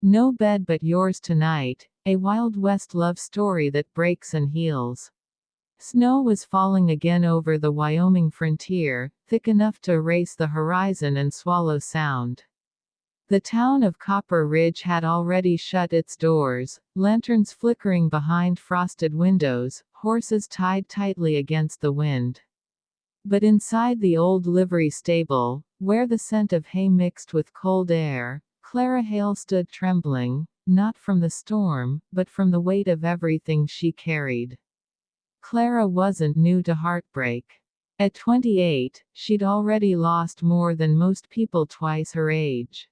No Bed But Yours Tonight, a Wild West love story that breaks and heals. Snow was falling again over the Wyoming frontier, thick enough to erase the horizon and swallow sound. The town of Copper Ridge had already shut its doors, lanterns flickering behind frosted windows, horses tied tightly against the wind. But inside the old livery stable, where the scent of hay mixed with cold air, Clara Hale stood trembling, not from the storm, but from the weight of everything she carried. Clara wasn't new to heartbreak. At 28, she'd already lost more than most people twice her age.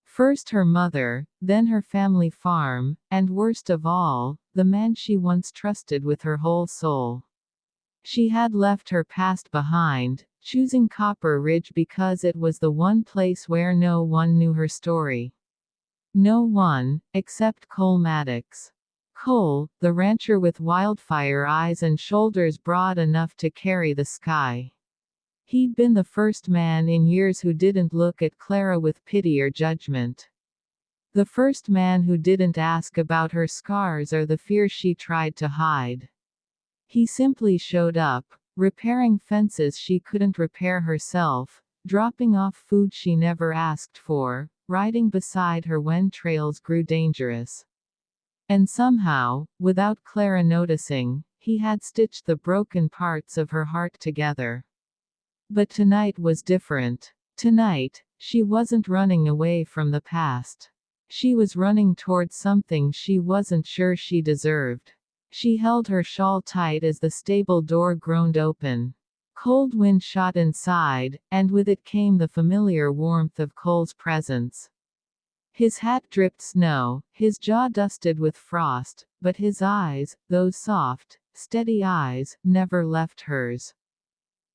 First her mother, then her family farm, and worst of all, the man she once trusted with her whole soul. She had left her past behind, choosing Copper Ridge because it was the one place where no one knew her story. No one, except Cole Maddox. Cole, the rancher with wildfire eyes and shoulders broad enough to carry the sky. He'd been the first man in years who didn't look at Clara with pity or judgment. The first man who didn't ask about her scars or the fear she tried to hide. He simply showed up, repairing fences she couldn't repair herself, dropping off food she never asked for, riding beside her when trails grew dangerous. And somehow, without Clara noticing, he had stitched the broken parts of her heart together. But tonight was different. Tonight, she wasn't running away from the past. She was running towards something she wasn't sure she deserved. She held her shawl tight as the stable door groaned open. Cold wind shot inside, and with it came the familiar warmth of Cole's presence. His hat dripped snow, his jaw dusted with frost, but his eyes, those soft, steady eyes, never left hers.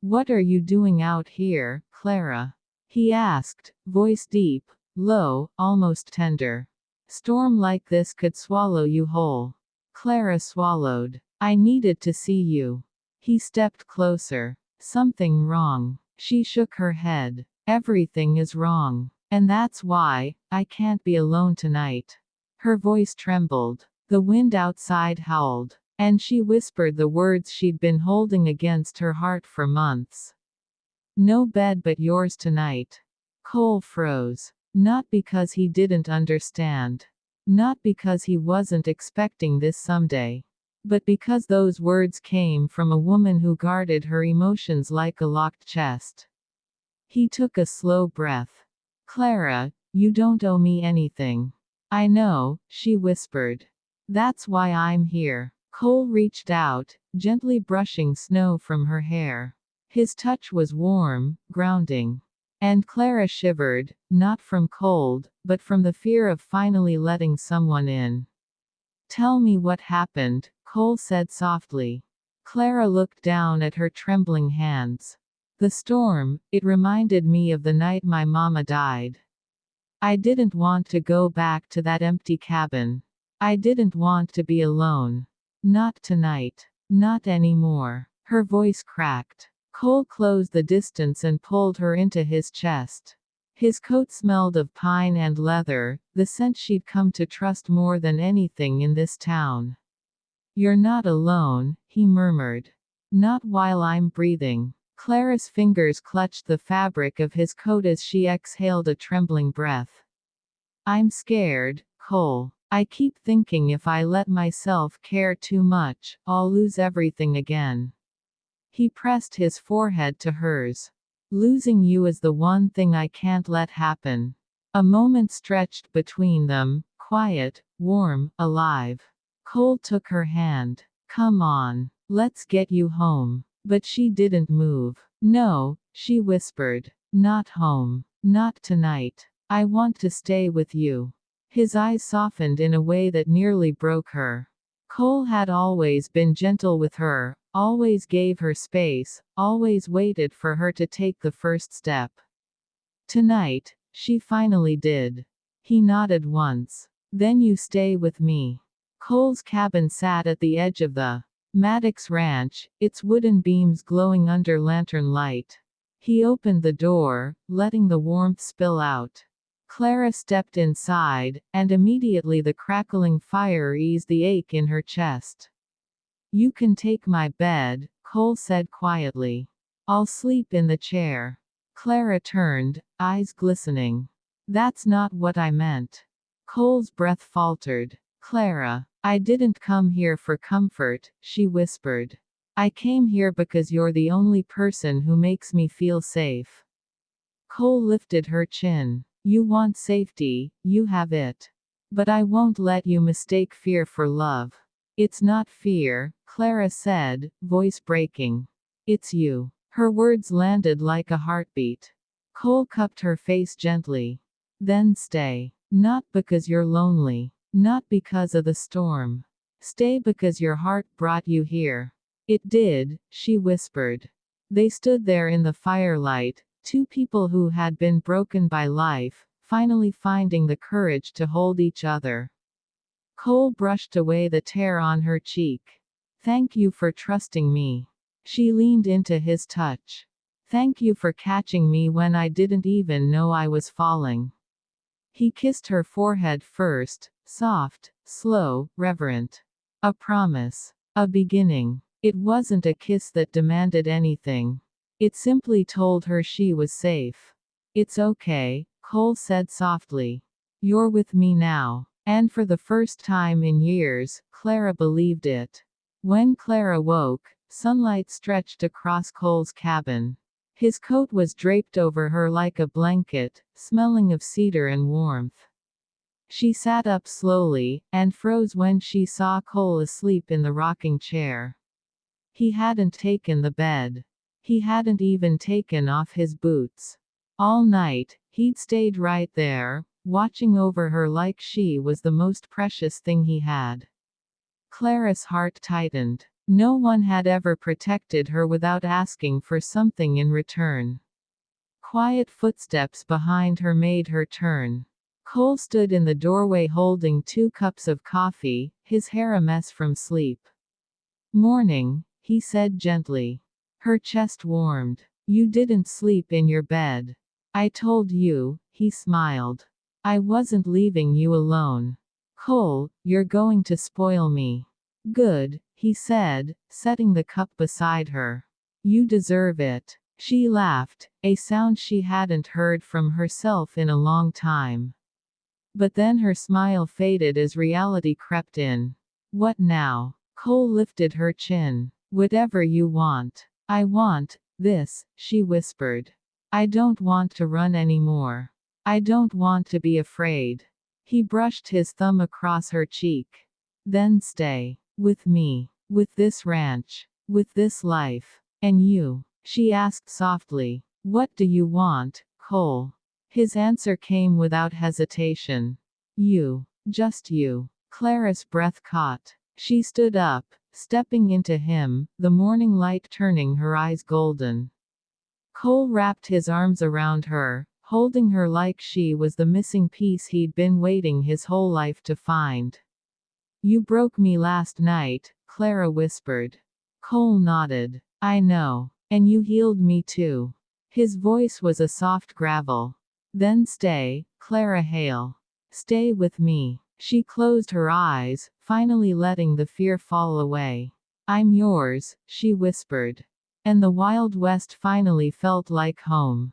"What are you doing out here, Clara?" he asked, voice deep, low, almost tender. "Storm like this could swallow you whole." Clara swallowed. "I needed to see you." He stepped closer. "Something wrong." She shook her head. "Everything is wrong. And that's why I can't be alone tonight." Her voice trembled. The wind outside howled. And she whispered the words she'd been holding against her heart for months. "No bed but yours tonight." Cole froze. Not because he didn't understand. Not because he wasn't expecting this someday. But because those words came from a woman who guarded her emotions like a locked chest. He took a slow breath. "Clara, you don't owe me anything." "I know," she whispered. "That's why I'm here." Cole reached out, gently brushing snow from her hair. His touch was warm, grounding. And Clara shivered, not from cold, but from the fear of finally letting someone in. "Tell me what happened," Cole said softly. Clara looked down at her trembling hands. "The storm, it reminded me of the night my mama died. I didn't want to go back to that empty cabin. I didn't want to be alone. Not tonight. Not anymore." Her voice cracked. Cole closed the distance and pulled her into his chest. His coat smelled of pine and leather, the scent she'd come to trust more than anything in this town. "You're not alone," he murmured. "Not while I'm breathing." Clara's fingers clutched the fabric of his coat as she exhaled a trembling breath. "I'm scared, Cole. I keep thinking if I let myself care too much, I'll lose everything again." He pressed his forehead to hers. "Losing you is the one thing I can't let happen." A moment stretched between them, quiet, warm, alive. Cole took her hand. "Come on. Let's get you home." But she didn't move. "No," she whispered. "Not home. Not tonight. I want to stay with you." His eyes softened in a way that nearly broke her. Cole had always been gentle with her, always gave her space, always waited for her to take the first step. Tonight, she finally did. He nodded once. "Then you stay with me." Cole's cabin sat at the edge of the Maddox Ranch, its wooden beams glowing under lantern light. He opened the door, letting the warmth spill out. Clara stepped inside, and immediately the crackling fire eased the ache in her chest. You can take my bed, Cole said quietly. I'll sleep in the chair. Clara turned, eyes glistening. That's not what I meant. Cole's breath faltered. Clara, I didn't come here for comfort, she whispered. I came here because you're the only person who makes me feel safe. Cole lifted her chin. You want safety, you have it. But I won't let you mistake fear for love. It's not fear, Clara said, voice breaking. It's you. Her words landed like a heartbeat. Cole cupped her face gently. Then stay. Not because you're lonely. Not because of the storm. Stay because your heart brought you here. It did, she whispered. They stood there in the firelight, two people who had been broken by life, finally finding the courage to hold each other. Cole brushed away the tear on her cheek. Thank you for trusting me. She leaned into his touch. Thank you for catching me when I didn't even know I was falling. He kissed her forehead first, soft, slow, reverent. A promise. A beginning. It wasn't a kiss that demanded anything. It simply told her she was safe. It's okay, Cole said softly. You're with me now. And for the first time in years, Clara believed it. When Clara woke, sunlight stretched across Cole's cabin. His coat was draped over her like a blanket, smelling of cedar and warmth. She sat up slowly, and froze when she saw Cole asleep in the rocking chair. He hadn't taken the bed. He hadn't even taken off his boots. All night, he'd stayed right there, watching over her like she was the most precious thing he had. Clara's heart tightened. No one had ever protected her without asking for something in return. Quiet footsteps behind her made her turn. Cole stood in the doorway holding 2 cups of coffee, his hair a mess from sleep. Morning, he said gently. Her chest warmed. You didn't sleep in your bed. I told you, he smiled. I wasn't leaving you alone. Cole, you're going to spoil me. Good, he said, setting the cup beside her. You deserve it. She laughed, a sound she hadn't heard from herself in a long time. But then her smile faded as reality crept in. What now? Cole lifted her chin. Whatever you want. I want this, she whispered. I don't want to run anymore. I don't want to be afraid. He brushed his thumb across her cheek. Then stay. With me. With this ranch. With this life. And you? She asked softly. What do you want, Cole? His answer came without hesitation. You. Just you. Clara's breath caught. She stood up, stepping into him, the morning light turning her eyes golden. Cole wrapped his arms around her, holding her like she was the missing piece he'd been waiting his whole life to find. You broke me last night, Clara whispered. Cole nodded. I know. And you healed me too. His voice was a soft gravel. Then stay, Clara Hale. Stay with me. She closed her eyes, finally letting the fear fall away. I'm yours, she whispered. And the Wild West finally felt like home.